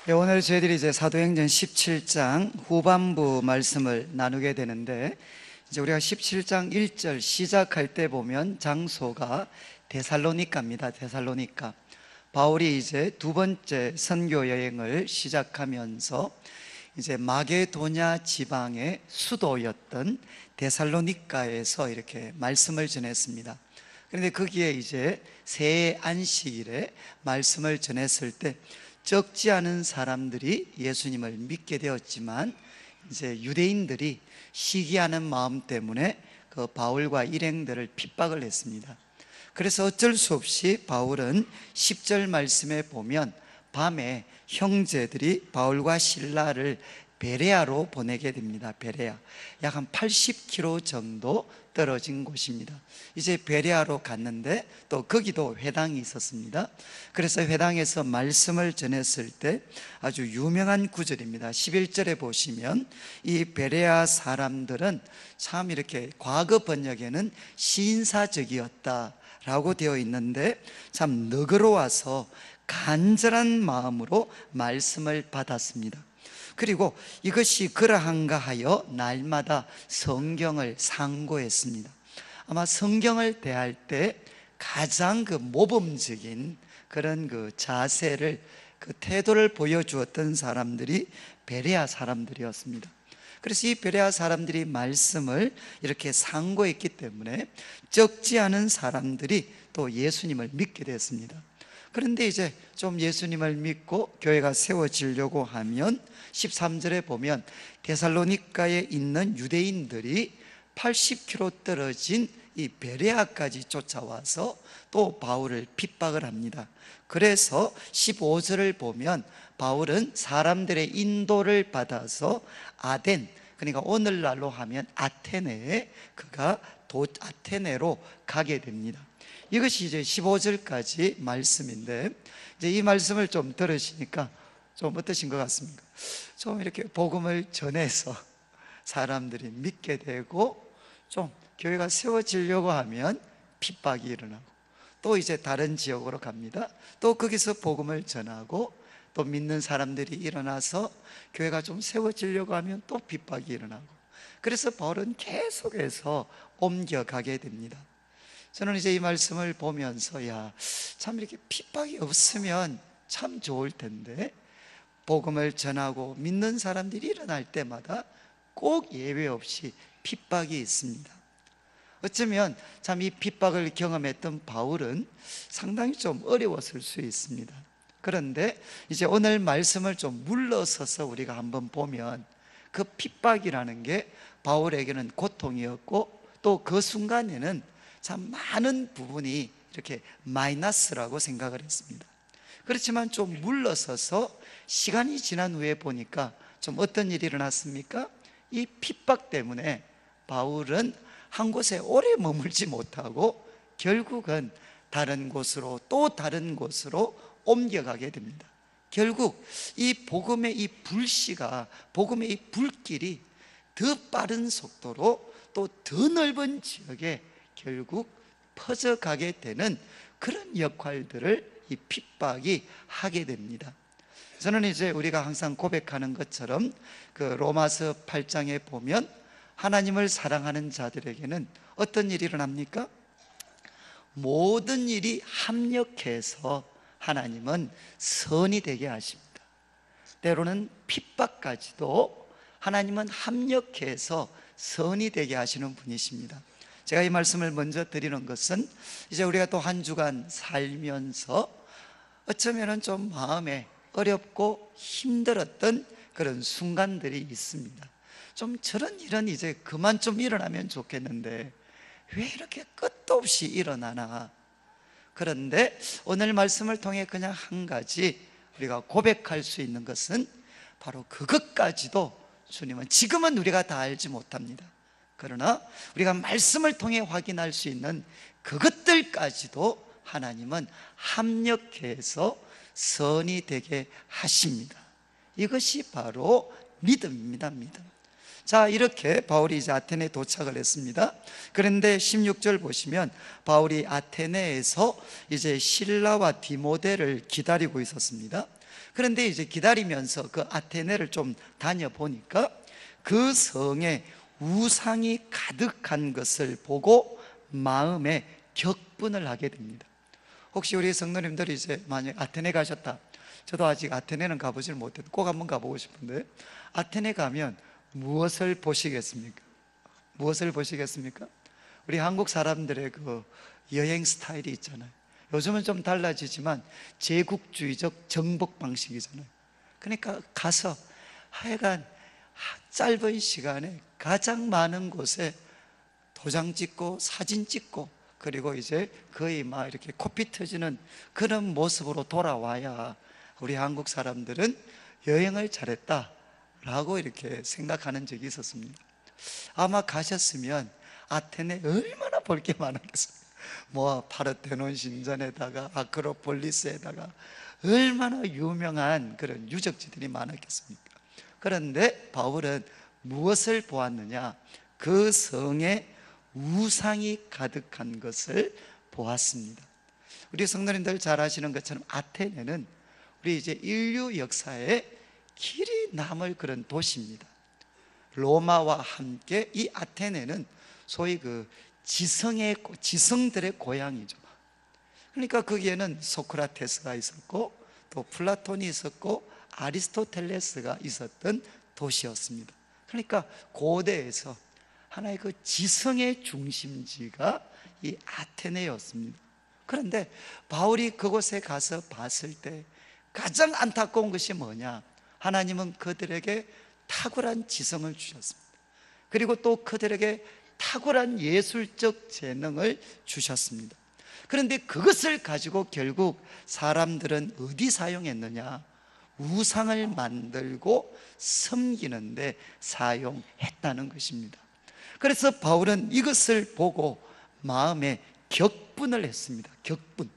네, 오늘 저희들이 이제 사도행전 17장 후반부 말씀을 나누게 되는데, 이제 우리가 17장 1절 시작할 때 보면 장소가 데살로니가입니다. 데살로니가. 바울이 이제 두 번째 선교 여행을 시작하면서 이제 마게도냐 지방의 수도였던 데살로니가에서 이렇게 말씀을 전했습니다. 그런데 거기에 이제 새 안식일에 말씀을 전했을 때 적지 않은 사람들이 예수님을 믿게 되었지만, 이제 유대인들이 시기하는 마음 때문에 그 바울과 일행들을 핍박을 했습니다. 그래서 어쩔 수 없이 바울은 10절 말씀에 보면 밤에 형제들이 바울과 실라를 베레아로 보내게 됩니다. 베레아, 약 한 80km 정도 떨어진 곳입니다. 이제 베레아로 갔는데 또 거기도 회당이 있었습니다. 그래서 회당에서 말씀을 전했을 때 아주 유명한 구절입니다. 11절에 보시면 이 베레아 사람들은 참 이렇게 과거 번역에는 시인사적이었다 라고 되어 있는데, 참 너그러워서 간절한 마음으로 말씀을 받았습니다. 그리고 이것이 그러한가 하여 날마다 성경을 상고했습니다. 아마 성경을 대할 때 가장 그 모범적인 그런 그 자세를, 그 태도를 보여주었던 사람들이 베레아 사람들이었습니다. 그래서 이 베레아 사람들이 말씀을 이렇게 상고했기 때문에 적지 않은 사람들이 또 예수님을 믿게 됐습니다. 그런데 이제 좀 예수님을 믿고 교회가 세워지려고 하면 13절에 보면 데살로니가에 있는 유대인들이 80km 떨어진 이 베레아까지 쫓아와서 또 바울을 핍박을 합니다. 그래서 15절을 보면 바울은 사람들의 인도를 받아서 아덴, 그러니까 오늘날로 하면 아테네에 그가 아테네로 가게 됩니다. 이것이 이제 15절까지 말씀인데, 이제 이 말씀을 좀 들으시니까 좀 어떠신 것 같습니까? 좀 이렇게 복음을 전해서 사람들이 믿게 되고, 좀 교회가 세워지려고 하면 핍박이 일어나고, 또 이제 다른 지역으로 갑니다. 또 거기서 복음을 전하고, 또 믿는 사람들이 일어나서 교회가 좀 세워지려고 하면 또 핍박이 일어나고, 그래서 바울은 계속해서 옮겨가게 됩니다. 저는 이제 이 말씀을 보면서 참 이렇게 핍박이 없으면 참 좋을 텐데, 복음을 전하고 믿는 사람들이 일어날 때마다 꼭 예외 없이 핍박이 있습니다. 어쩌면 참 이 핍박을 경험했던 바울은 상당히 좀 어려웠을 수 있습니다. 그런데 이제 오늘 말씀을 좀 물러서서 우리가 한번 보면 그 핍박이라는 게 바울에게는 고통이었고, 또 그 순간에는 참 많은 부분이 이렇게 마이너스라고 생각을 했습니다. 그렇지만 좀 물러서서 시간이 지난 후에 보니까 좀 어떤 일이 일어났습니까? 이 핍박 때문에 바울은 한 곳에 오래 머물지 못하고 결국은 다른 곳으로, 또 다른 곳으로 옮겨가게 됩니다. 결국 이 복음의 이 불씨가, 복음의 이 불길이 더 빠른 속도로 또 더 넓은 지역에 결국 퍼져가게 되는 그런 역할들을 이 핍박이 하게 됩니다. 저는 이제 우리가 항상 고백하는 것처럼 그 로마서 8장에 보면 하나님을 사랑하는 자들에게는 어떤 일이 일어납니까? 모든 일이 합력해서 하나님은 선이 되게 하십니다. 때로는 핍박까지도 하나님은 합력해서 선이 되게 하시는 분이십니다. 제가 이 말씀을 먼저 드리는 것은, 이제 우리가 또 한 주간 살면서 어쩌면 좀 마음에 어렵고 힘들었던 그런 순간들이 있습니다. 좀 저런 일은 이제 그만 좀 일어나면 좋겠는데 왜 이렇게 끝도 없이 일어나나. 그런데 오늘 말씀을 통해 그냥 한 가지 우리가 고백할 수 있는 것은, 바로 그것까지도 주님은 지금은 우리가 다 알지 못합니다. 그러나 우리가 말씀을 통해 확인할 수 있는 그것들까지도 하나님은 합력해서 선이 되게 하십니다. 이것이 바로 믿음입니다. 믿음. 자, 이렇게 바울이 이제 아테네에 도착을 했습니다. 그런데 16절 보시면 바울이 아테네에서 이제 실라와 디모데를 기다리고 있었습니다. 그런데 이제 기다리면서 그 아테네를 좀 다녀보니까 그 성에 우상이 가득한 것을 보고 마음에 격분을 하게 됩니다. 혹시 우리 성도님들이 이제 만약 아테네 가셨다, 저도 아직 아테네는 가보질 못해도 꼭 한번 가보고 싶은데, 아테네 가면 무엇을 보시겠습니까? 무엇을 보시겠습니까? 우리 한국 사람들의 그 여행 스타일이 있잖아요. 요즘은 좀 달라지지만 제국주의적 정복 방식이잖아요. 그러니까 가서 하여간 짧은 시간에 가장 많은 곳에 도장 찍고 사진 찍고, 그리고 이제 거의 막 이렇게 코피 터지는 그런 모습으로 돌아와야 우리 한국 사람들은 여행을 잘했다라고 이렇게 생각하는 적이 있었습니다. 아마 가셨으면 아테네 얼마나 볼 게 많았겠어요. 뭐 파르테논 신전에다가 아크로폴리스에다가 얼마나 유명한 그런 유적지들이 많았겠습니까? 그런데 바울은 무엇을 보았느냐? 그 성에 우상이 가득한 것을 보았습니다. 우리 성도님들 잘 아시는 것처럼 아테네는 우리 이제 인류 역사에 길이 남을 그런 도시입니다. 로마와 함께 이 아테네는 소위 그 지성들의 고향이죠. 그러니까 거기에는 소크라테스가 있었고, 또 플라톤이 있었고, 아리스토텔레스가 있었던 도시였습니다. 그러니까 고대에서 하나의 그 지성의 중심지가 이 아테네였습니다. 그런데 바울이 그곳에 가서 봤을 때 가장 안타까운 것이 뭐냐? 하나님은 그들에게 탁월한 지성을 주셨습니다. 그리고 또 그들에게 탁월한 예술적 재능을 주셨습니다. 그런데 그것을 가지고 결국 사람들은 어디 사용했느냐? 우상을 만들고 섬기는데 사용했다는 것입니다. 그래서 바울은 이것을 보고 마음에 격분을 했습니다. 격분.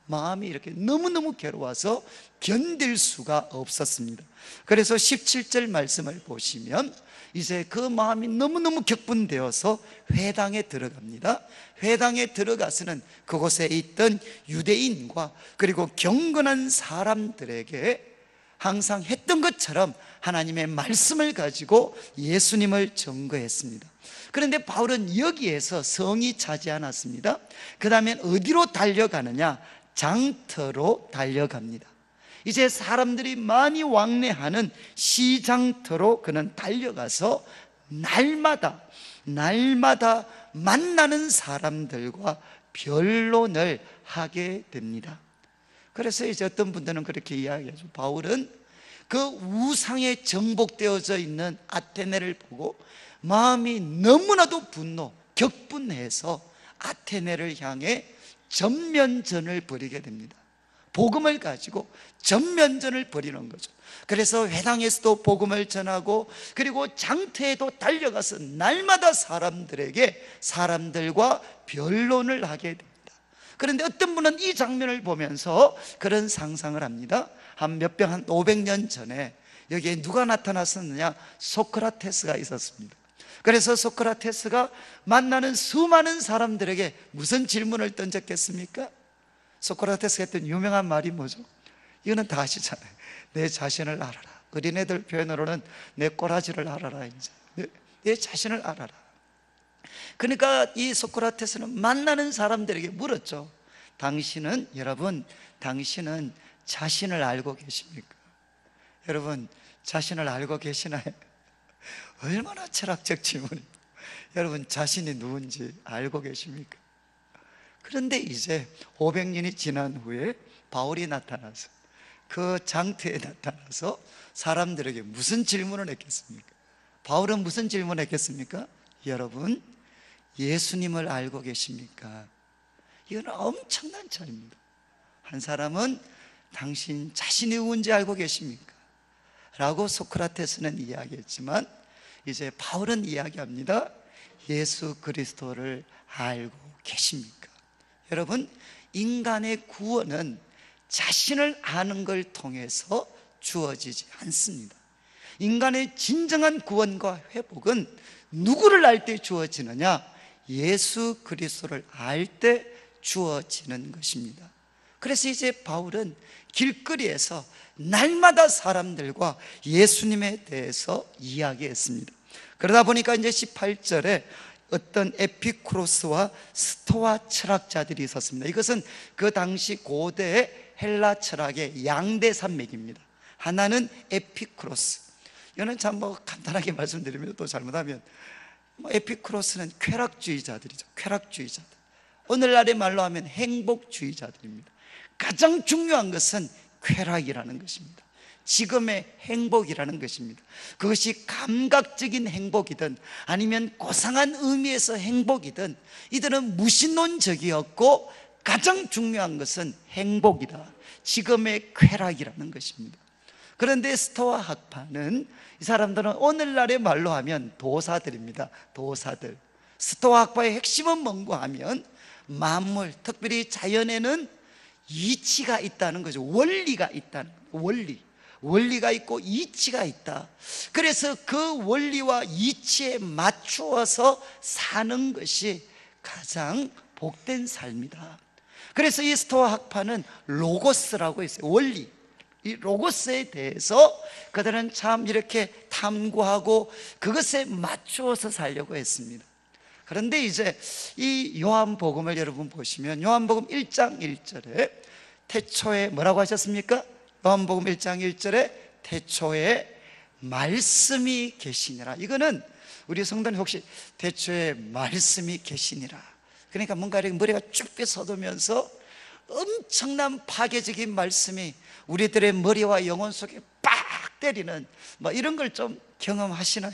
마음이 이렇게 너무너무 괴로워서 견딜 수가 없었습니다. 그래서 17절 말씀을 보시면 이제 그 마음이 너무너무 격분되어서 회당에 들어갑니다. 회당에 들어가서는 그곳에 있던 유대인과 그리고 경건한 사람들에게 항상 했던 것처럼 하나님의 말씀을 가지고 예수님을 증거했습니다. 그런데 바울은 여기에서 성이 차지 않았습니다. 그 다음엔 어디로 달려가느냐? 장터로 달려갑니다. 이제 사람들이 많이 왕래하는 시장터로 그는 달려가서 날마다 만나는 사람들과 변론을 하게 됩니다. 그래서 이제 어떤 분들은 그렇게 이야기하죠. 바울은 그 우상에 정복되어져 있는 아테네를 보고 마음이 너무나도 격분해서 아테네를 향해 전면전을 벌이게 됩니다. 복음을 가지고 전면전을 벌이는 거죠. 그래서 회당에서도 복음을 전하고, 그리고 장터에도 달려가서 날마다 사람들과 변론을 하게 됩니다. 그런데 어떤 분은 이 장면을 보면서 그런 상상을 합니다. 한 500년 전에 여기에 누가 나타났었느냐? 소크라테스가 있었습니다. 그래서 소크라테스가 만나는 수많은 사람들에게 무슨 질문을 던졌겠습니까? 소크라테스가 했던 유명한 말이 뭐죠? 이거는 다 아시잖아요. 내 자신을 알아라. 어린애들 표현으로는 내 꼬라지를 알아라. 이제 내 자신을 알아라. 그러니까 이 소크라테스는 만나는 사람들에게 물었죠. 여러분, 당신은 자신을 알고 계십니까? 여러분, 자신을 알고 계시나요? 얼마나 철학적 질문이에요. 여러분, 자신이 누군지 알고 계십니까? 그런데 이제 500년이 지난 후에 바울이 나타나서 그 장터에 나타나서 사람들에게 무슨 질문을 했겠습니까? 바울은 무슨 질문을 했겠습니까? 여러분, 예수님을 알고 계십니까? 이건 엄청난 차이입니다. 한 사람은 당신 자신이 누군지 알고 계십니까? 라고 소크라테스는 이야기했지만, 이제 바울은 이야기합니다. 예수 그리스도를 알고 계십니까? 여러분, 인간의 구원은 자신을 아는 걸 통해서 주어지지 않습니다. 인간의 진정한 구원과 회복은 누구를 알 때 주어지느냐? 예수 그리스도를 알 때 주어지는 것입니다. 그래서 이제 바울은 길거리에서 날마다 사람들과 예수님에 대해서 이야기했습니다. 그러다 보니까 이제 18절에 어떤 에피쿠로스와 스토아 철학자들이 있었습니다. 이것은 그 당시 고대 헬라 철학의 양대 산맥입니다. 하나는 에피쿠로스. 이거는 참 간단하게 말씀드리면, 또 잘못하면 에피쿠로스는 쾌락주의자들이죠. 쾌락주의자들. 오늘날의 말로 하면 행복주의자들입니다. 가장 중요한 것은 쾌락이라는 것입니다. 지금의 행복이라는 것입니다. 그것이 감각적인 행복이든 아니면 고상한 의미에서 행복이든 이들은 무신론적이었고, 가장 중요한 것은 행복이다, 지금의 쾌락이라는 것입니다. 그런데 스토아 학파는, 이 사람들은 오늘날의 말로 하면 도사들입니다. 도사들. 스토아 학파의 핵심은 뭔가 하면 만물, 특별히 자연에는 이치가 있다는 거죠. 원리가 있다는 거예요. 원리가 있고 이치가 있다. 그래서 그 원리와 이치에 맞추어서 사는 것이 가장 복된 삶이다. 그래서 이 스토아 학파는 로고스라고 했어요. 원리, 이 로고스에 대해서 그들은 참 이렇게 탐구하고 그것에 맞추어서 살려고 했습니다. 그런데 이제 이 요한복음을 여러분 보시면, 요한복음 1장 1절에 태초에 뭐라고 하셨습니까? 요한복음 1장 1절에 태초에 말씀이 계시니라. 이거는 우리 성도님 혹시 태초에 말씀이 계시니라, 그러니까 뭔가 이렇게 머리가 쭉 솟으면서 엄청난 파괴적인 말씀이 우리들의 머리와 영혼 속에 빡 때리는 이런 걸 좀 경험하시나요?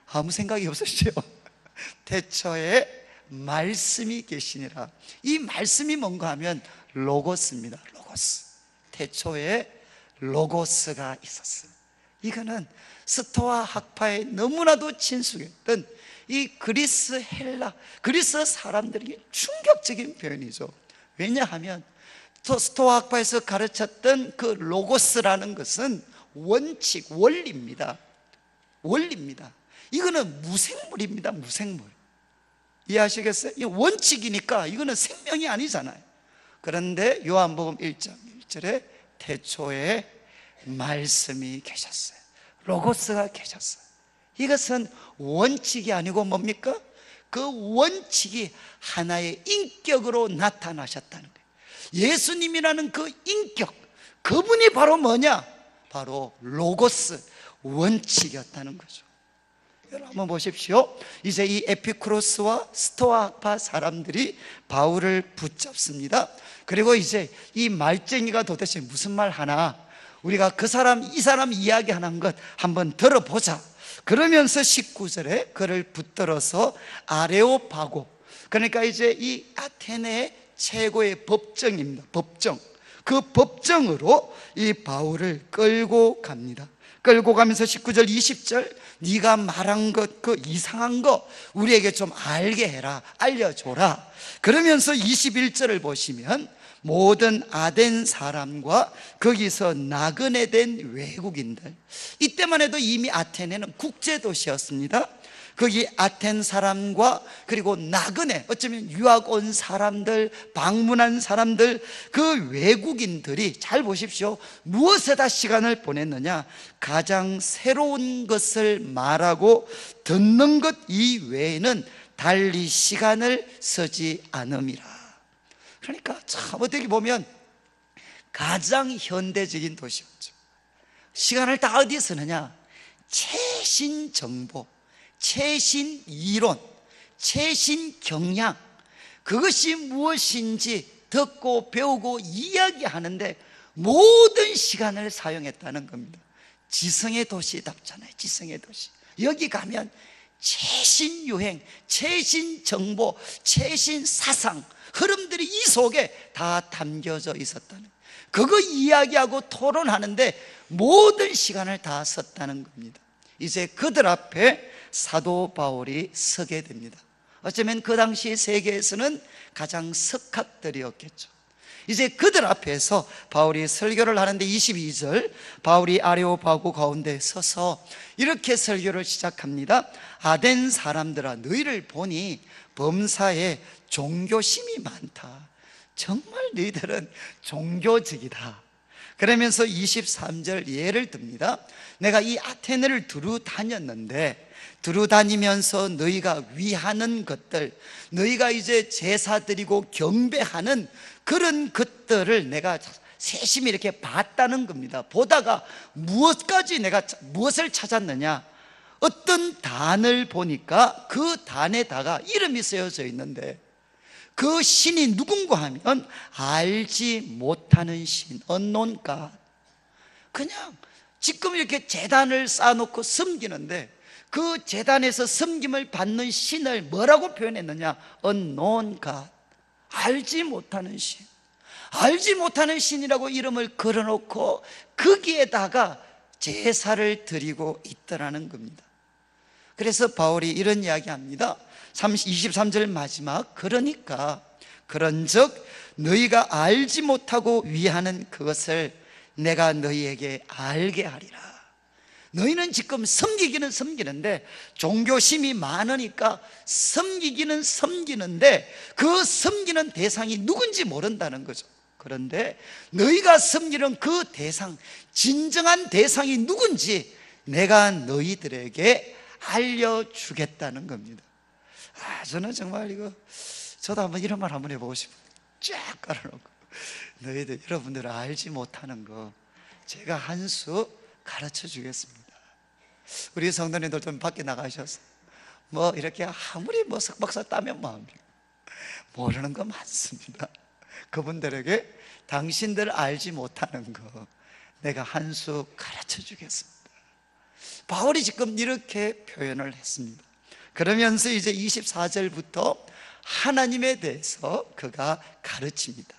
아무 생각이 없으시죠? 태초에 말씀이 계시니라. 이 말씀이 뭔가 하면 로고스입니다. 로고스. 태초에 로고스가 있었어요. 이거는 스토아 학파에 너무나도 친숙했던 이 그리스 헬라, 그리스 사람들에게 충격적인 표현이죠. 왜냐하면 스토아 학파에서 가르쳤던 그 로고스라는 것은 원칙, 원리입니다. 원리입니다. 이거는 무생물입니다. 무생물. 이해하시겠어요? 이 원칙이니까 이거는 생명이 아니잖아요. 그런데 요한복음 1장 1절에 태초에 말씀이 계셨어요. 로고스가 계셨어요. 이것은 원칙이 아니고 뭡니까? 그 원칙이 하나의 인격으로 나타나셨다는 거예요. 예수님이라는 그 인격, 그분이 바로 뭐냐? 바로 로고스, 원칙이었다는 거죠. 여러분 한번 보십시오. 이제 이 에피쿠로스와 스토아 학파 사람들이 바울을 붙잡습니다. 그리고 이제 이 말쟁이가 도대체 무슨 말 하나, 우리가 이 사람 이야기하는 것 한번 들어보자. 그러면서 19절에 그를 붙들어서 아레오파고, 그러니까 이제 이 아테네의 최고의 법정입니다. 법정. 그 법정으로 이 바울을 끌고 갑니다. 끌고 가면서 19절 20절, 네가 말한 것, 그 이상한 거 우리에게 좀 알게 해라, 알려줘라. 그러면서 21절을 보시면 모든 아덴 사람과 거기서 나그네 된 외국인들, 이때만 해도 이미 아테네는 국제도시였습니다. 거기 아텐 사람과 그리고 나그네, 어쩌면 유학 온 사람들, 방문한 사람들, 그 외국인들이 잘 보십시오. 무엇에다 시간을 보냈느냐? 가장 새로운 것을 말하고 듣는 것 이외에는 달리 시간을 쓰지 않음이라. 그러니까 참 어떻게 보면 가장 현대적인 도시였죠. 시간을 다 어디에 쓰느냐? 최신 정보, 최신 이론, 최신 경향, 그것이 무엇인지 듣고 배우고 이야기하는데 모든 시간을 사용했다는 겁니다. 지성의 도시답잖아요. 지성의 도시. 여기 가면 최신 유행, 최신 정보, 최신 사상, 흐름들이 이 속에 다 담겨져 있었다는, 그거 이야기하고 토론하는데 모든 시간을 다 썼다는 겁니다. 이제 그들 앞에 사도 바울이 서게 됩니다. 어쩌면 그 당시 세계에서는 가장 석학들이었겠죠. 이제 그들 앞에서 바울이 설교를 하는데 22절, 바울이 아레오파고 가운데 서서 이렇게 설교를 시작합니다. 아덴 사람들아, 너희를 보니 범사에 종교심이 많다. 정말 너희들은 종교적이다. 그러면서 23절 예를 듭니다. 내가 이 아테네를 두루 다녔는데 두루 다니면서 너희가 위하는 것들, 너희가 이제 제사 드리고 경배하는 그런 것들을 내가 세심히 이렇게 봤다는 겁니다. 보다가 무엇을 찾았느냐? 어떤 단을 보니까 그 단에다가 이름이 쓰여져 있는데 그 신이 누군가 하면 알지 못하는 신, unknown God. 그냥 지금 이렇게 제단을 쌓아놓고 섬기는데 그 제단에서 섬김을 받는 신을 뭐라고 표현했느냐? unknown God, 알지 못하는 신. 알지 못하는 신이라고 이름을 걸어놓고 거기에다가 제사를 드리고 있더라는 겁니다. 그래서 바울이 이런 이야기합니다. 23절 마지막, 그러니까 그런즉 너희가 알지 못하고 위하는 그것을 내가 너희에게 알게 하리라. 너희는 지금 섬기기는 섬기는데 종교심이 많으니까 섬기기는 섬기는데 그 섬기는 대상이 누군지 모른다는 거죠. 그런데 너희가 섬기는 그 대상, 진정한 대상이 누군지 내가 너희들에게 알려주겠다는 겁니다. 저는 정말 저도 한번 이런 말 한번 해보고 싶어요. 쫙 깔아놓고 너희들, 여러분들 알지 못하는 거 제가 한 수 가르쳐 주겠습니다. 우리 성도님들 좀 밖에 나가셔서 이렇게 아무리 석박사 따면 뭐합니까? 모르는 거 많습니다. 그분들에게 당신들 알지 못하는 거 내가 한 수 가르쳐 주겠습니다. 바울이 지금 이렇게 표현을 했습니다. 그러면서 이제 24절부터 하나님에 대해서 그가 가르칩니다.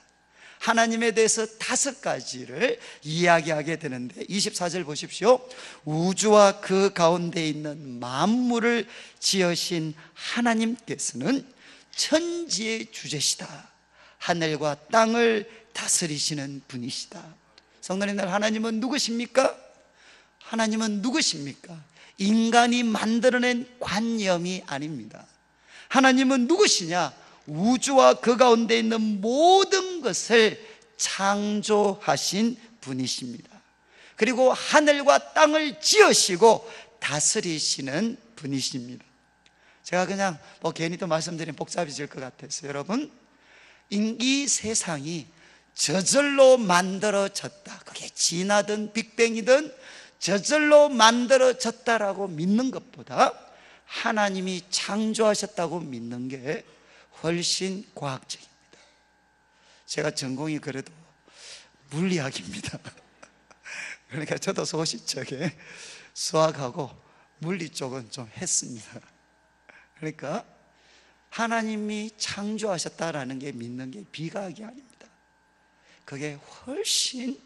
하나님에 대해서 5가지를 이야기하게 되는데 24절 보십시오. 우주와 그 가운데 있는 만물을 지으신 하나님께서는 천지의 주제시다. 하늘과 땅을 다스리시는 분이시다. 성도님들, 하나님은 누구십니까? 하나님은 누구십니까? 인간이 만들어낸 관념이 아닙니다. 하나님은 누구시냐? 우주와 그 가운데 있는 모든 것을 창조하신 분이십니다. 그리고 하늘과 땅을 지으시고 다스리시는 분이십니다. 제가 그냥 괜히 또 말씀드리면 복잡해질 것 같아서 여러분, 이 세상이 저절로 만들어졌다, 그게 진화든 빅뱅이든 저절로 만들어졌다라고 믿는 것보다 하나님이 창조하셨다고 믿는 게 훨씬 과학적입니다. 제가 전공이 그래도 물리학입니다. 그러니까 저도 소시적에 수학하고 물리 쪽은 좀 했습니다. 그러니까 하나님이 창조하셨다라는 게 믿는 게 비과학이 아닙니다. 그게 훨씬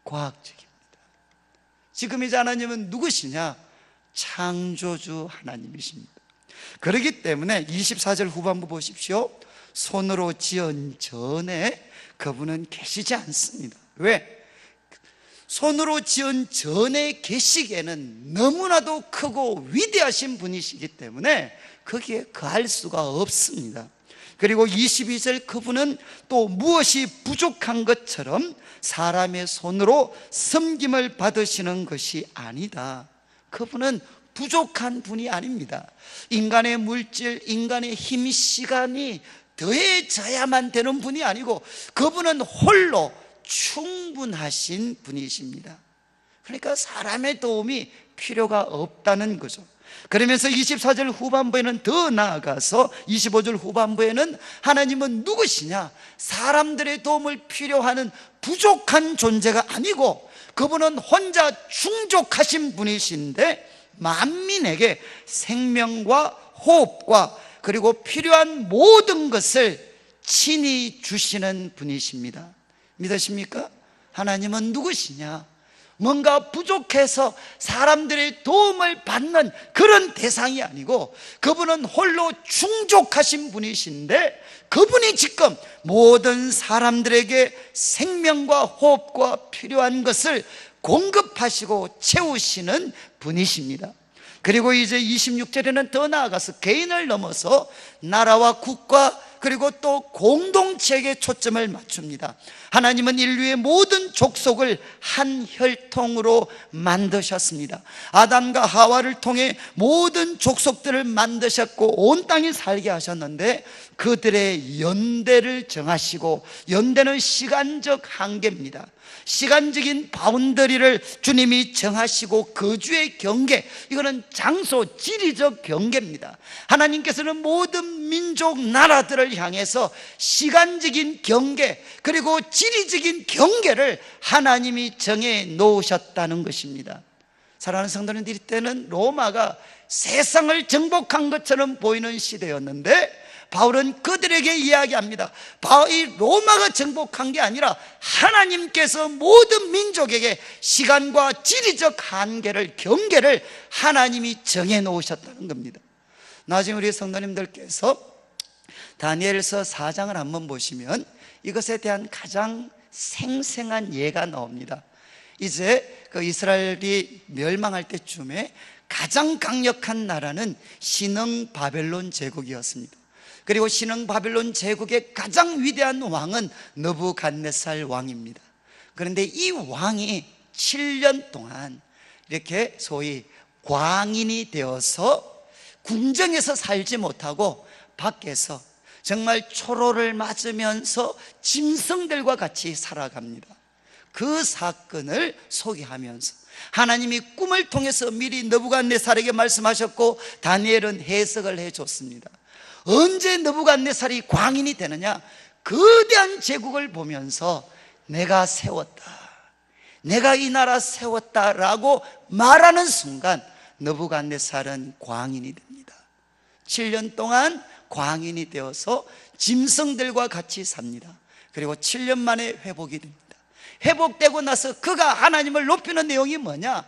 과학적입니다. 지금 이제 하나님은 누구시냐? 창조주 하나님이십니다. 그렇기 때문에 24절 후반부 보십시오. 손으로 지은 전에 그분은 계시지 않습니다. 왜? 손으로 지은 전에 계시기에는 너무나도 크고 위대하신 분이시기 때문에 거기에 거할 수가 없습니다. 그리고 22절, 그분은 또 무엇이 부족한 것처럼 사람의 손으로 섬김을 받으시는 것이 아니다. 그분은 부족한 분이 아닙니다. 인간의 물질, 인간의 힘, 시간이 더해져야만 되는 분이 아니고 그분은 홀로 충분하신 분이십니다. 그러니까 사람의 도움이 필요가 없다는 거죠. 그러면서 24절 후반부에는 더 나아가서 25절 후반부에는 하나님은 누구시냐? 사람들의 도움을 필요하는 부족한 존재가 아니고 그분은 혼자 충족하신 분이신데 만민에게 생명과 호흡과 그리고 필요한 모든 것을 친히 주시는 분이십니다. 믿으십니까? 하나님은 누구시냐? 뭔가 부족해서 사람들의 도움을 받는 그런 대상이 아니고 그분은 홀로 충족하신 분이신데 그분이 지금 모든 사람들에게 생명과 호흡과 필요한 것을 공급하시고 채우시는 분이십니다. 그리고 이제 26절에는 더 나아가서 개인을 넘어서 나라와 국가 그리고 또 공동체에게 초점을 맞춥니다. 하나님은 인류의 모든 족속을 한 혈통으로 만드셨습니다. 아담과 하와를 통해 모든 족속들을 만드셨고 온 땅에 살게 하셨는데, 그들의 연대를 정하시고, 연대는 시간적 한계입니다. 시간적인 바운더리를 주님이 정하시고, 거주의 경계, 이거는 장소, 지리적 경계입니다. 하나님께서는 모든 민족, 나라들을 향해서 시간적인 경계, 그리고 지리적인 경계를 하나님이 정해 놓으셨다는 것입니다. 사랑하는 성도님들, 이때는 로마가 세상을 정복한 것처럼 보이는 시대였는데, 바울은 그들에게 이야기합니다. 이 로마가 정복한 게 아니라 하나님께서 모든 민족에게 시간과 지리적 한계를, 경계를 하나님이 정해 놓으셨다는 겁니다. 나중에 우리 성도님들께서 다니엘서 4장을 한번 보시면 이것에 대한 가장 생생한 예가 나옵니다. 이제 그 이스라엘이 멸망할 때쯤에 가장 강력한 나라는 신흥 바벨론 제국이었습니다. 그리고 신흥 바벨론 제국의 가장 위대한 왕은 느부갓네살 왕입니다. 그런데 이 왕이 7년 동안 이렇게 소위 광인이 되어서 궁정에서 살지 못하고 밖에서 정말 초로를 맞으면서 짐승들과 같이 살아갑니다. 그 사건을 소개하면서 하나님이 꿈을 통해서 미리 느부갓네살에게 말씀하셨고, 다니엘은 해석을 해줬습니다. 언제 느부갓네살이 광인이 되느냐? 거대한 제국을 보면서 내가 세웠다, 내가 이 나라 세웠다라고 말하는 순간 느부갓네살은 광인이 됩니다. 7년 동안 광인이 되어서 짐승들과 같이 삽니다. 그리고 7년 만에 회복이 됩니다. 회복되고 나서 그가 하나님을 높이는 내용이 뭐냐?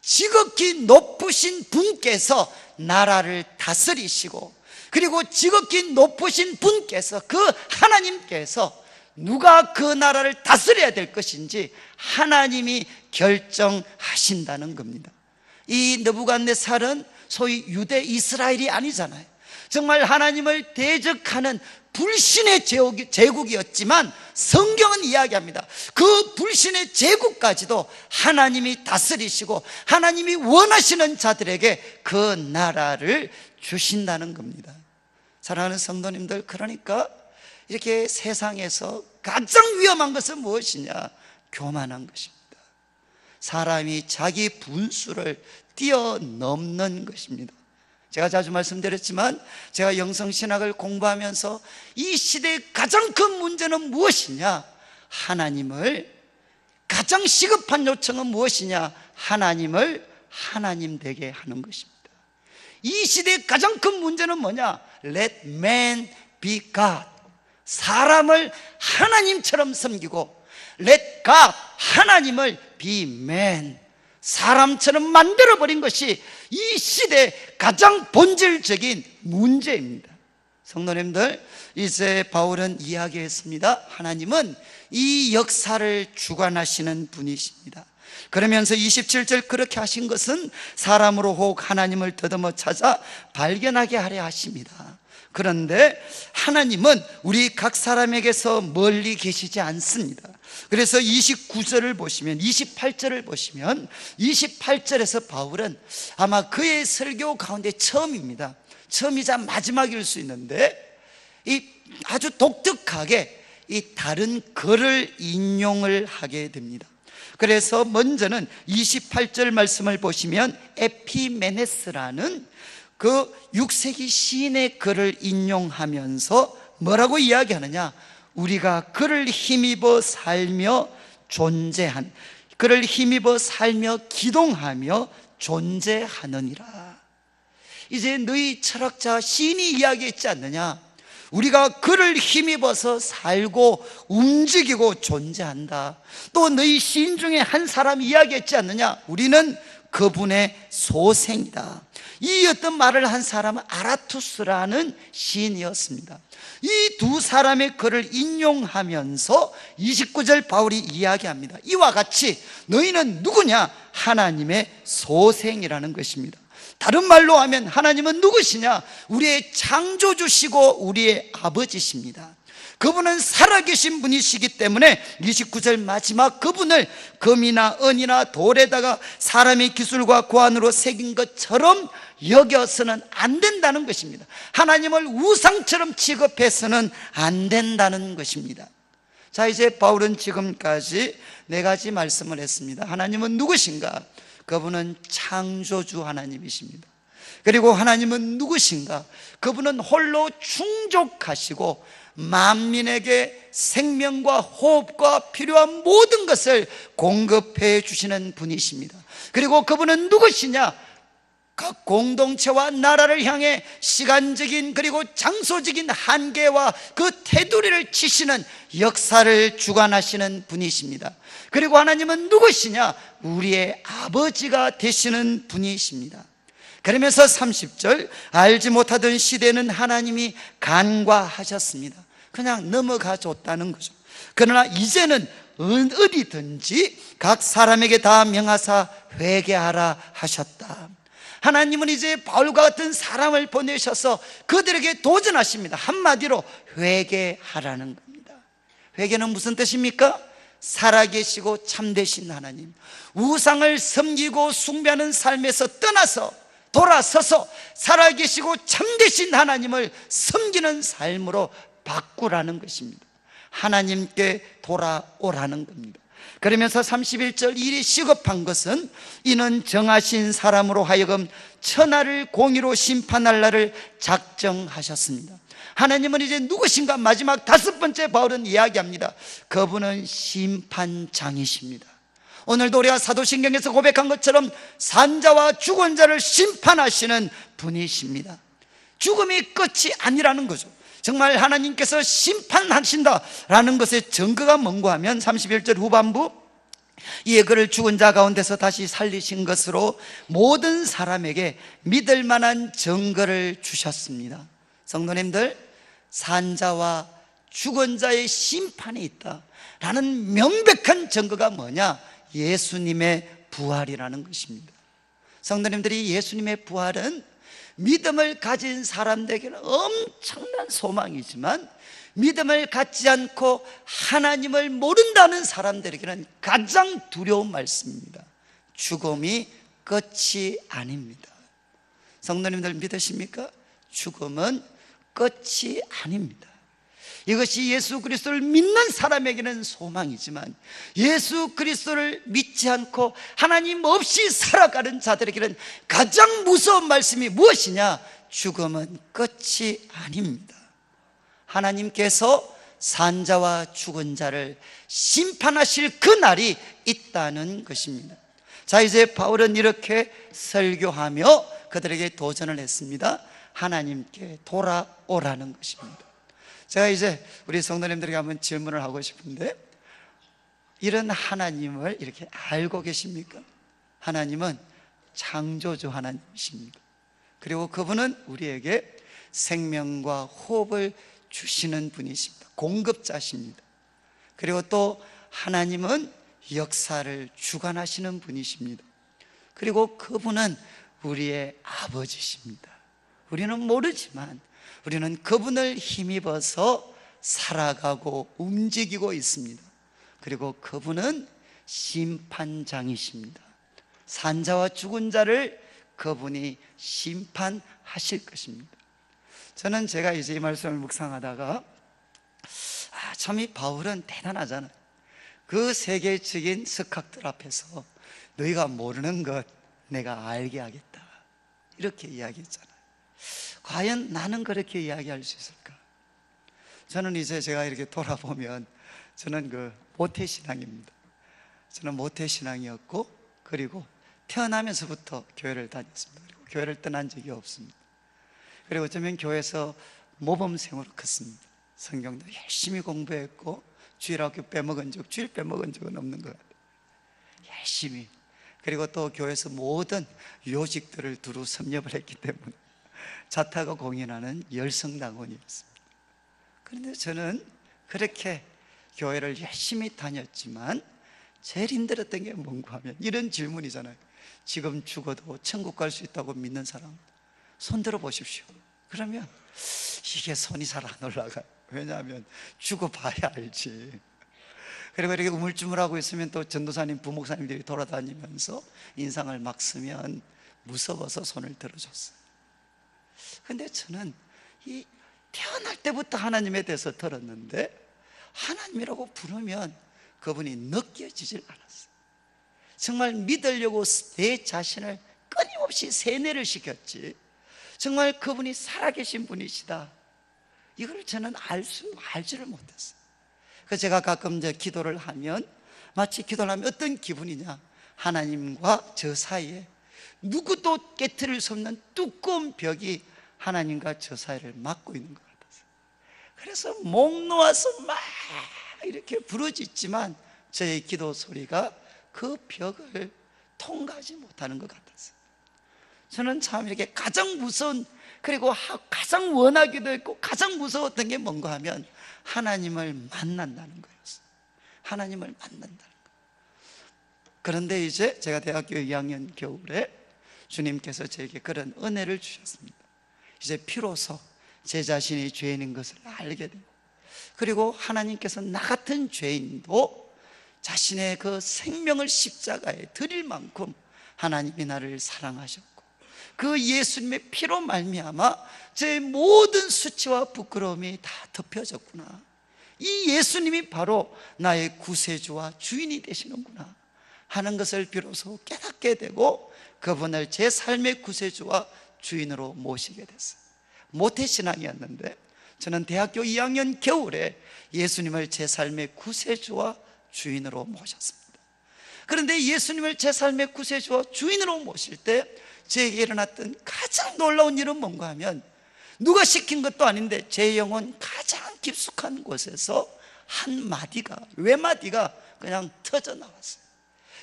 지극히 높으신 분께서 나라를 다스리시고, 그리고 지극히 높으신 분께서, 그 하나님께서 누가 그 나라를 다스려야 될 것인지 하나님이 결정하신다는 겁니다. 이 느부갓네살은 소위 유대 이스라엘이 아니잖아요. 정말 하나님을 대적하는 불신의 제국이었지만 성경은 이야기합니다. 그 불신의 제국까지도 하나님이 다스리시고 하나님이 원하시는 자들에게 그 나라를 주신다는 겁니다. 사랑하는 성도님들, 그러니까 이렇게 세상에서 가장 위험한 것은 무엇이냐? 교만한 것입니다. 사람이 자기 분수를 뛰어넘는 것입니다. 제가 자주 말씀드렸지만, 제가 영성신학을 공부하면서 이 시대의 가장 큰 문제는 무엇이냐? 하나님을, 가장 시급한 요청은 무엇이냐? 하나님을 하나님 되게 하는 것입니다. 이 시대의 가장 큰 문제는 뭐냐? Let man be God. 사람을 하나님처럼 섬기고, Let God, 하나님을 be man, 사람처럼 만들어버린 것이 이 시대의 가장 본질적인 문제입니다. 성도님들, 이제 바울은 이야기했습니다. 하나님은 이 역사를 주관하시는 분이십니다. 그러면서 27절, 그렇게 하신 것은 사람으로 혹 하나님을 더듬어 찾아 발견하게 하려 하십니다. 그런데 하나님은 우리 각 사람에게서 멀리 계시지 않습니다. 그래서 29절을 보시면, 28절을 보시면, 28절에서 바울은 아마 그의 설교 가운데 처음입니다. 처음이자 마지막일 수 있는데, 이 아주 독특하게 이 다른 글을 인용을 하게 됩니다. 그래서 먼저는 28절 말씀을 보시면 에피메네스라는 그 6세기 시인의 글을 인용하면서 뭐라고 이야기하느냐? 우리가 그를 힘입어 살며 존재한, 그를 힘입어 살며 기동하며 존재하느니라. 이제 너희 철학자 시인이 이야기했지 않느냐? 우리가 그를 힘입어서 살고 움직이고 존재한다. 또 너희 시인 중에 한 사람이 이야기했지 않느냐? 우리는 그분의 소생이다. 이 어떤 말을 한 사람은 아라투스라는 시인이었습니다. 이 두 사람의 글을 인용하면서 29절 바울이 이야기합니다. 이와 같이 너희는 누구냐? 하나님의 소생이라는 것입니다. 다른 말로 하면 하나님은 누구시냐? 우리의 창조주시고 우리의 아버지십니다. 그분은 살아계신 분이시기 때문에 29절 마지막 그분을 금이나 은이나 돌에다가 사람의 기술과 고안으로 새긴 것처럼 여겨서는 안 된다는 것입니다. 하나님을 우상처럼 취급해서는 안 된다는 것입니다. 자, 이제 바울은 지금까지 네 가지 말씀을 했습니다. 하나님은 누구신가? 그분은 창조주 하나님이십니다. 그리고 하나님은 누구신가? 그분은 홀로 충족하시고 만민에게 생명과 호흡과 필요한 모든 것을 공급해 주시는 분이십니다. 그리고 그분은 누구시냐? 각 공동체와 나라를 향해 시간적인 그리고 장소적인 한계와 그 테두리를 치시는 역사를 주관하시는 분이십니다. 그리고 하나님은 누구시냐? 우리의 아버지가 되시는 분이십니다. 그러면서 30절, 알지 못하던 시대는 하나님이 간과하셨습니다. 그냥 넘어가 줬다는 거죠. 그러나 이제는 어디든지 각 사람에게 다 명하사 회개하라 하셨다. 하나님은 이제 바울과 같은 사람을 보내셔서 그들에게 도전하십니다. 한마디로 회개하라는 겁니다. 회개는 무슨 뜻입니까? 살아계시고 참되신 하나님, 우상을 섬기고 숭배하는 삶에서 떠나서 돌아서서 살아계시고 참되신 하나님을 섬기는 삶으로 바꾸라는 것입니다. 하나님께 돌아오라는 겁니다. 그러면서 31절, 일이 시급한 것은 이는 정하신 사람으로 하여금 천하를 공의로 심판할 날을 작정하셨습니다. 하나님은 이제 누구신가? 마지막 다섯 번째 바울은 이야기합니다. 그분은 심판장이십니다. 오늘도 우리가 사도신경에서 고백한 것처럼 산자와 죽은 자를 심판하시는 분이십니다. 죽음이 끝이 아니라는 거죠. 정말 하나님께서 심판하신다라는 것의 증거가 뭔가 하면 31절 후반부, 이에 그를 죽은 자 가운데서 다시 살리신 것으로 모든 사람에게 믿을 만한 증거를 주셨습니다. 성도님들, 산자와 죽은 자의 심판이 있다라는 명백한 증거가 뭐냐? 예수님의 부활이라는 것입니다. 성도님들이, 예수님의 부활은 믿음을 가진 사람들에게는 엄청난 소망이지만 믿음을 갖지 않고 하나님을 모른다는 사람들에게는 가장 두려운 말씀입니다. 죽음이 끝이 아닙니다. 성도님들 믿으십니까? 죽음은 끝이 아닙니다. 이것이 예수 그리스도를 믿는 사람에게는 소망이지만 예수 그리스도를 믿지 않고 하나님 없이 살아가는 자들에게는 가장 무서운 말씀이 무엇이냐? 죽음은 끝이 아닙니다. 하나님께서 산자와 죽은 자를 심판하실 그 날이 있다는 것입니다. 자, 이제 바울은 이렇게 설교하며 그들에게 도전을 했습니다. 하나님께 돌아오라는 것입니다. 제가 이제 우리 성도님들에게 한번 질문을 하고 싶은데, 이런 하나님을 이렇게 알고 계십니까? 하나님은 창조주 하나님이십니다. 그리고 그분은 우리에게 생명과 호흡을 주시는 분이십니다. 공급자십니다. 그리고 또 하나님은 역사를 주관하시는 분이십니다. 그리고 그분은 우리의 아버지십니다. 우리는 모르지만 우리는 그분을 힘입어서 살아가고 움직이고 있습니다. 그리고 그분은 심판장이십니다. 산자와 죽은 자를 그분이 심판하실 것입니다. 저는 제가 이제 이 말씀을 묵상하다가 참 이 바울은 대단하잖아요. 그 세계적인 석학들 앞에서 너희가 모르는 것 내가 알게 하겠다, 이렇게 이야기했잖아요. 과연 나는 그렇게 이야기할 수 있을까? 저는 이제 제가 이렇게 돌아보면 저는 그 모태신앙입니다. 저는 모태신앙이었고, 그리고 태어나면서부터 교회를 다녔습니다. 그리고 교회를 떠난 적이 없습니다. 그리고 어쩌면 교회에서 모범생으로 컸습니다. 성경도 열심히 공부했고, 주일 빼먹은 적은 없는 것 같아요. 열심히. 그리고 또 교회에서 모든 요직들을 두루 섭렵을 했기 때문에 자타가 공인하는 열성당원이었습니다. 그런데 저는 그렇게 교회를 열심히 다녔지만 제일 힘들었던 게 뭔가 하면 이런 질문이잖아요. 지금 죽어도 천국 갈 수 있다고 믿는 사람 손 들어 보십시오. 그러면 이게 손이 잘 안 올라가요. 왜냐하면 죽어봐야 알지. 그리고 이렇게 우물쭈물하고 있으면 또 전도사님, 부목사님들이 돌아다니면서 인상을 막 쓰면 무서워서 손을 들어줬어요. 근데 저는 이 태어날 때부터 하나님에 대해서 들었는데 하나님이라고 부르면 그분이 느껴지질 않았어요. 정말 믿으려고 내 자신을 끊임없이 세뇌를 시켰지, 정말 그분이 살아계신 분이시다, 이걸 저는 알지를 못했어요. 그래서 제가 가끔 이제 기도를 하면, 마치 기도를 하면 어떤 기분이냐, 하나님과 저 사이에 누구도 깨트릴 수 없는 두꺼운 벽이 하나님과 저 사이를 막고 있는 것 같았어요. 그래서 목 놓아서 막 이렇게 부르짖지만 저의 기도 소리가 그 벽을 통과하지 못하는 것 같았어요. 저는 참 이렇게 가장 무서운, 그리고 가장 원하기도 했고 가장 무서웠던 게 뭔가 하면 하나님을 만난다는 거였어요. 하나님을 만난다는 거. 그런데 이제 제가 대학교 2학년 겨울에 주님께서 저에게 그런 은혜를 주셨습니다. 이제 비로소 제 자신이 죄인인 것을 알게 되고, 그리고 하나님께서 나 같은 죄인도 자신의 그 생명을 십자가에 드릴 만큼 하나님이 나를 사랑하셨고, 그 예수님의 피로 말미암아 제 모든 수치와 부끄러움이 다 덮여졌구나, 이 예수님이 바로 나의 구세주와 주인이 되시는구나 하는 것을 비로소 깨닫게 되고, 그분을 제 삶의 구세주와 주인으로 모시게 됐어요. 모태신앙이었는데 저는 대학교 2학년 겨울에 예수님을 제 삶의 구세주와 주인으로 모셨습니다. 그런데 예수님을 제 삶의 구세주와 주인으로 모실 때 제게 일어났던 가장 놀라운 일은 뭔가 하면, 누가 시킨 것도 아닌데 제 영혼 가장 깊숙한 곳에서 한 마디가, 외마디가 그냥 터져 나왔어요.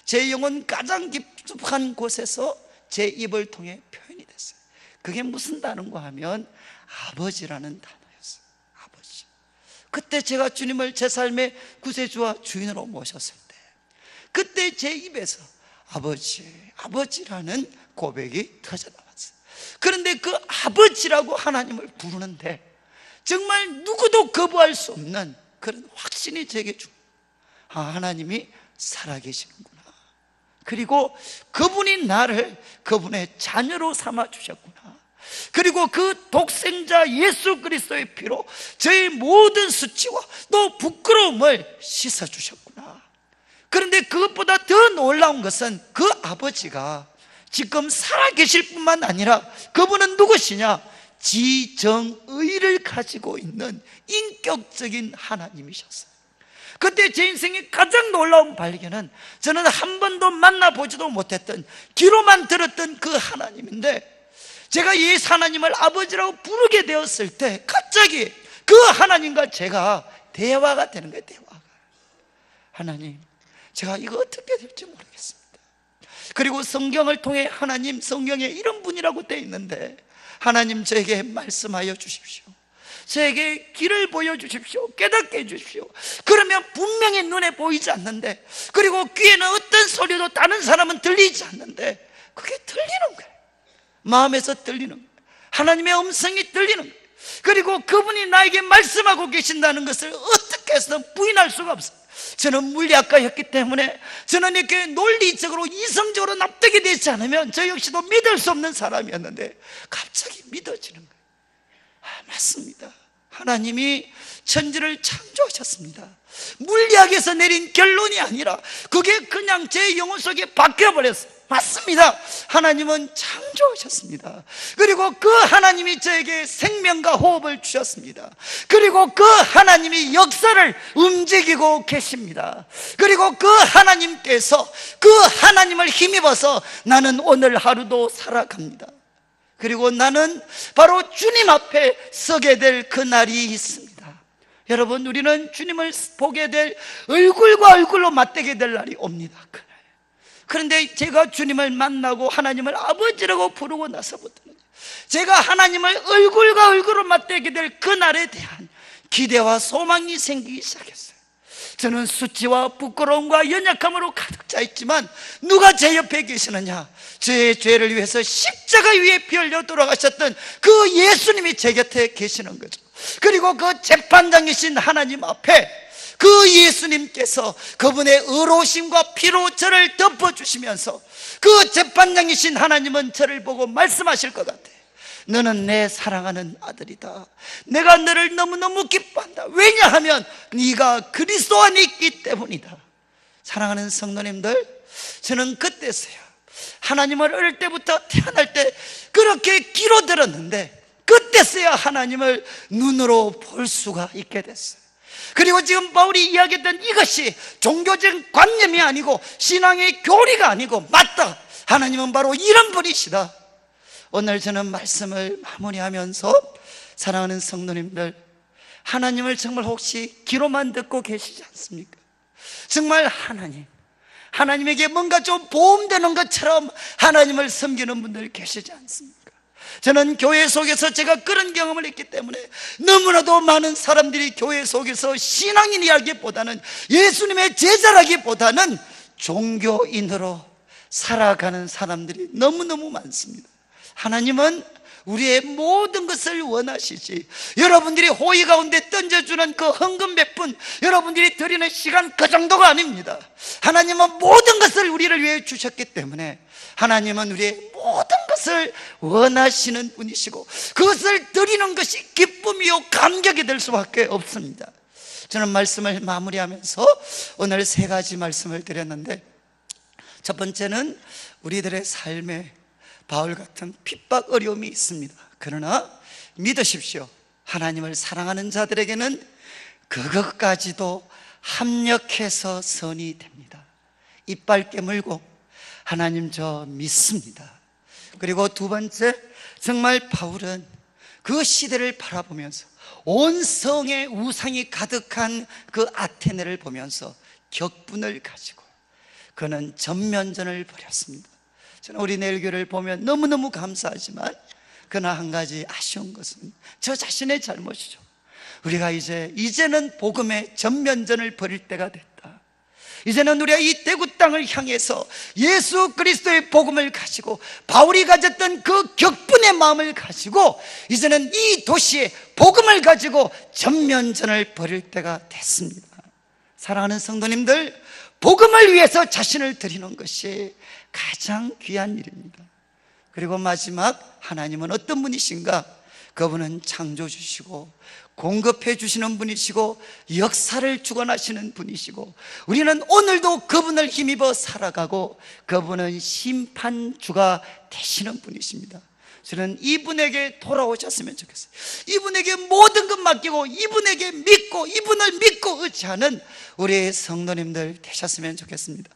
제 영혼 가장 깊숙한 곳에서 제 입을 통해 표현이 됐어요. 그게 무슨 단어인가 하면 아버지라는 단어였어요. 아버지. 그때 제가 주님을 제 삶의 구세주와 주인으로 모셨을 때, 그때 제 입에서 아버지라는 고백이 터져 나왔어요. 그런데 그 아버지라고 하나님을 부르는데 정말 누구도 거부할 수 없는 그런 확신이 제게 주고, 하나님이 살아계시는구나, 그리고 그분이 나를 그분의 자녀로 삼아 주셨구나, 그리고 그 독생자 예수 그리스도의 피로 저의 모든 수치와 또 부끄러움을 씻어주셨구나. 그런데 그것보다 더 놀라운 것은 그 아버지가 지금 살아계실 뿐만 아니라 그분은 누구시냐, 지정의를 가지고 있는 인격적인 하나님이셨어요. 그때 제 인생의 가장 놀라운 발견은, 저는 한 번도 만나보지도 못했던, 귀로만 들었던 그 하나님인데, 제가 이 하나님을 아버지라고 부르게 되었을 때 갑자기 그 하나님과 제가 대화가 되는 거예요. 대화가. 하나님, 제가 이거 어떻게 될지 모르겠습니다. 그리고 성경을 통해 하나님, 성경에 이런 분이라고 되어 있는데 하나님 저에게 말씀하여 주십시오. 저에게 길을 보여주십시오. 깨닫게 해주십시오. 그러면 분명히 눈에 보이지 않는데, 그리고 귀에는 어떤 소리도 다른 사람은 들리지 않는데 그게 들리는 거예요. 마음에서 들리는 거예요. 하나님의 음성이 들리는 거예요. 그리고 그분이 나에게 말씀하고 계신다는 것을 어떻게 해서든 부인할 수가 없어요. 저는 물리학과였기 때문에 저는 이렇게 논리적으로 이성적으로 납득이 되지 않으면 저 역시도 믿을 수 없는 사람이었는데 갑자기 믿어지는 거예요. 맞습니다. 하나님이 천지를 창조하셨습니다. 물리학에서 내린 결론이 아니라 그게 그냥 제 영혼 속에 박혀버렸어요. 맞습니다. 하나님은 창조하셨습니다. 그리고 그 하나님이 저에게 생명과 호흡을 주셨습니다. 그리고 그 하나님이 역사를 움직이고 계십니다. 그리고 그 하나님께서 그 하나님을 힘입어서 나는 오늘 하루도 살아갑니다. 그리고 나는 바로 주님 앞에 서게 될 그날이 있습니다. 여러분, 우리는 주님을 보게 될, 얼굴과 얼굴로 맞대게 될 날이 옵니다. 그런데 제가 주님을 만나고 하나님을 아버지라고 부르고 나서부터는 제가 하나님을 얼굴과 얼굴로 맞대게 될 그날에 대한 기대와 소망이 생기기 시작했어요. 저는 수치와 부끄러움과 연약함으로 가득 차 있지만 누가 제 옆에 계시느냐? 저의 죄를 위해서 십자가 위에 피 흘려 돌아가셨던 그 예수님이 제 곁에 계시는 거죠. 그리고 그 재판장이신 하나님 앞에 그 예수님께서 그분의 의로우심과 피로 저를 덮어주시면서 그 재판장이신 하나님은 저를 보고 말씀하실 것 같아요. 너는 내 사랑하는 아들이다. 내가 너를 너무너무 기뻐한다. 왜냐하면 네가 그리스도 안에 있기 때문이다. 사랑하는 성도님들, 저는 그때서야 하나님을 어릴 때부터 태어날 때 그렇게 귀로 들었는데 그때서야 하나님을 눈으로 볼 수가 있게 됐어요. 그리고 지금 바울이 이야기했던 이것이 종교적 관념이 아니고 신앙의 교리가 아니고 맞다, 하나님은 바로 이런 분이시다. 오늘 저는 말씀을 마무리하면서 사랑하는 성도님들, 하나님을 정말 혹시 귀로만 듣고 계시지 않습니까? 정말 하나님에게 뭔가 좀 보험되는 것처럼 하나님을 섬기는 분들 계시지 않습니까? 저는 교회 속에서 제가 그런 경험을 했기 때문에 너무나도 많은 사람들이 교회 속에서 신앙인이라기보다는 예수님의 제자라기보다는 종교인으로 살아가는 사람들이 너무너무 많습니다. 하나님은 우리의 모든 것을 원하시지, 여러분들이 호의 가운데 던져주는 그 헌금 몇 푼, 여러분들이 드리는 시간 그 정도가 아닙니다. 하나님은 모든 것을 우리를 위해 주셨기 때문에 하나님은 우리의 모든 것을 원하시는 분이시고 그것을 드리는 것이 기쁨이요 감격이 될 수밖에 없습니다. 저는 말씀을 마무리하면서 오늘 세 가지 말씀을 드렸는데, 첫 번째는 우리들의 삶에 바울 같은 핍박 어려움이 있습니다. 그러나 믿으십시오. 하나님을 사랑하는 자들에게는 그것까지도 합력해서 선이 됩니다. 이빨 깨물고 하나님 저 믿습니다. 그리고 두 번째, 정말 바울은 그 시대를 바라보면서 온 성에 우상이 가득한 그 아테네를 보면서 격분을 가지고 그는 전면전을 벌였습니다. 저는 우리 내일교회를 보면 너무너무 감사하지만 그러나 한 가지 아쉬운 것은 저 자신의 잘못이죠. 우리가 이제는 복음의 전면전을 벌일 때가 됐다. 이제는 우리가 이 대구 땅을 향해서 예수 그리스도의 복음을 가지고 바울이 가졌던 그 격분의 마음을 가지고 이제는 이 도시에 복음을 가지고 전면전을 벌일 때가 됐습니다. 사랑하는 성도님들, 복음을 위해서 자신을 드리는 것이 가장 귀한 일입니다. 그리고 마지막, 하나님은 어떤 분이신가? 그분은 창조주시고 공급해 주시는 분이시고 역사를 주관하시는 분이시고 우리는 오늘도 그분을 힘입어 살아가고 그분은 심판주가 되시는 분이십니다. 저는 이분에게 돌아오셨으면 좋겠어요. 이분에게 모든 것 맡기고 이분에게 믿고 이분을 믿고 의지하는 우리 성도님들 되셨으면 좋겠습니다.